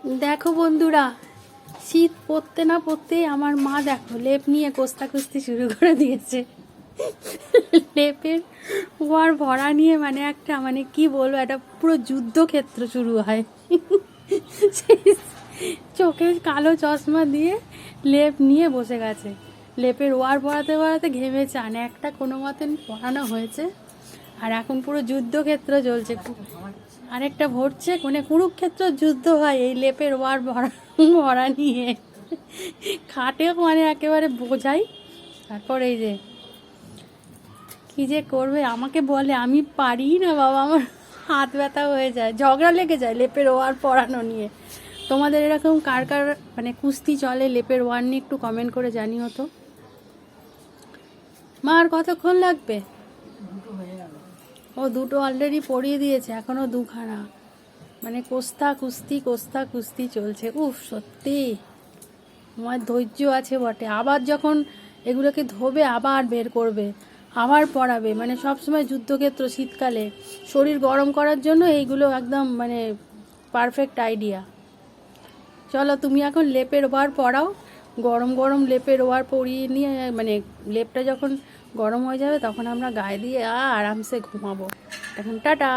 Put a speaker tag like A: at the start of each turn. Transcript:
A: দেখো বন্ধুরা, শীত পড়তে না পড়তেই আমার মা দেখো লেপ নিয়ে কোস্তাকুস্তি শুরু করে দিয়েছে। লেপের ওয়ার ভরা নিয়ে মানে একটা মানে কি বলবো, একটা পুরো যুদ্ধক্ষেত্র শুরু হয়। চোখে কালো চশমা দিয়ে লেপ নিয়ে বসে গেছে। লেপের ওয়ার ভরাতে ভরাতে ঘেমে চান একটা কোনো মতন পড়ানো হয়েছে, আর এখন পুরো যুদ্ধক্ষেত্র চলছে। আরেকটা ভরছে, মানে কুরুক্ষেত্র যুদ্ধ হয় এই লেপের ওয়ার ভরা ভরা নিয়ে। খাটে মানে একেবারে বোঝাই। তারপর এই যে কি যে করবে আমাকে বলে, আমি পারি না বাবা, আমার হাত ব্যথা হয়ে যায়, ঝগড়া লেগে যায় লেপের ওয়ার পরানো নিয়ে। তোমাদের এরকম কার কার মানে কুস্তি চলে লেপের ওয়ার নিয়ে একটু কমেন্ট করে জানিও তো। মা আর কতক্ষণ লাগবে? ও দুটো অলরেডি পরিয়ে দিয়েছে, এখনো দুখানা। মানে কোস্তা কুস্তি চলছে। উফ, সত্যি আমার ধৈর্য আছে বটে। আবার যখন এগুলোকে ধোবে আবার বের করবে, আবার পরাবে, মানে সবসময় যুদ্ধক্ষেত্র। শীতকালে শরীর গরম করার জন্য এইগুলো একদম মানে পারফেক্ট আইডিয়া। চলো তুমি এখন লেপের ওভার পরাও, গরম গরম লেপের ওভার পরিয়ে নিয়ে, মানে লেপটা যখন গরম হয়ে যাবে তখন আমরা গায়ে দিয়ে আরামসে ঘুমাবো। এখন টাটা।